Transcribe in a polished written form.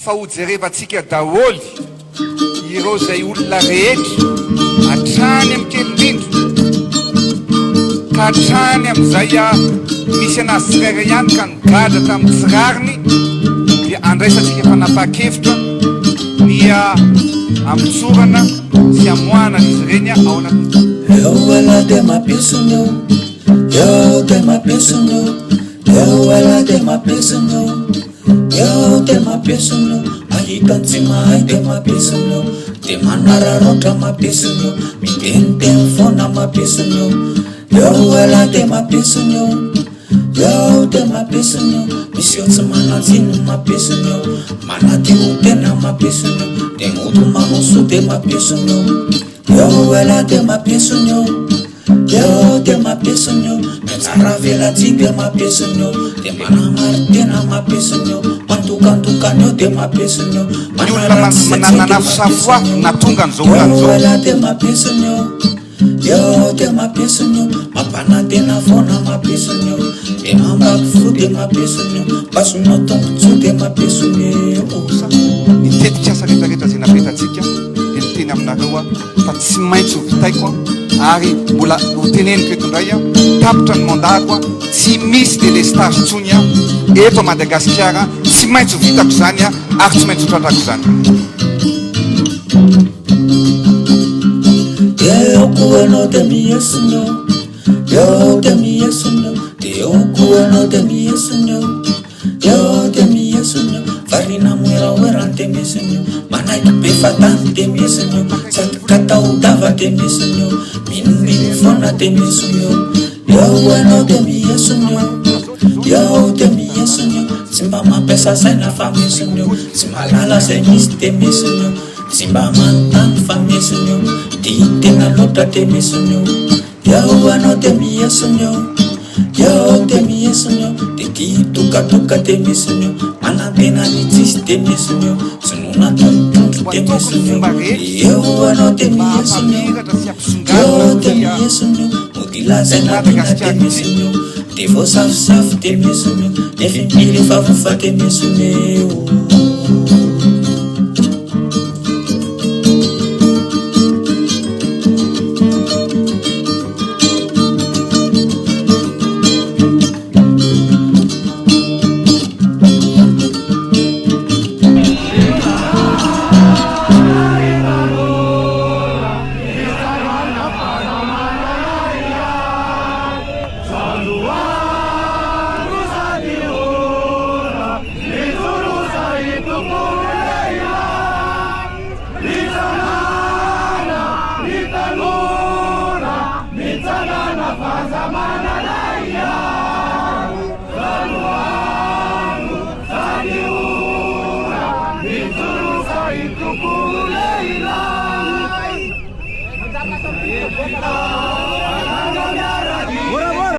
Fahojerevantsika daholy ireo zay olona rehetra hatrany amin'ny kelindrindro ka hatrany amin'izay misy anazy tsirairay ihany ka nigadra tamin'ny tsirariny dia andraisantsika fanapa-kevitra ny amitsorana sy amoana izy ireny ao anatiny. Eu ela tem uma pessoa, eu tenho uma pessoa, eu ela tem uma pessoa, eu tenho uma pessoa, aí tanto se mais tem uma pessoa, tem manara rota uma pessoa, me tem telefone uma pessoa, eu ela tem uma pessoa, eu tenho uma pessoa, me se eu semana assim uma pessoa, mana tem pena uma pessoa, tem outro mamoço tem uma pessoa. Eu ela tem uma pessoa, eu tenho uma pessoa, mensara vela tigre uma pessoa, tem mana martena uma pessoa, mantukan eu tenho uma pessoa, manana safoa na tonga an'izao olana eu ela tem uma pessoa, eu tenho uma pessoa, mampanatena fona uma pessoa, tem mambaky fo tem uma pessoa, basona tombotso tem uma pessoa. Nitetika asa rehetrarehetra zay napetratsika dia niteny aminareo fa tsy maintsy ho vitaiko ary mbola hoteneniko eto indray tapitra ny mandako tsy misy délestage ntsony eto Madagasikara, tsy maintsy ho vitako zany ary tsy maintsy ho tratrako zany. Eu cuano de mi Senhor, eu de mi Senhor, eu cuano de mi Senhor, eu de mi Senhor, farina muera wera de mi Senhor, manai be fatan de mi Senhor, sat kata udava de mi Senhor, min fona de mi Senhor, eu cuano de mi Senhor, eu de mi Senhor, simba ma pesa sai na família Senhor, simba lala sai mis de mi Senhor, simba mantan família Senhor. Tena luta de mi Senhor, eu ano de mi Senhor, eu de mi Senhor, de tuka de mi Senhor, mana pena ni tis de mi Senhor, senuna tonto de mi Senhor, eu ano de mi Senhor, eu de mi Senhor, mutila zena de mi Senhor, de vo saf de mi Senhor, de família favufa de mi Senhor. Itu kulai lai.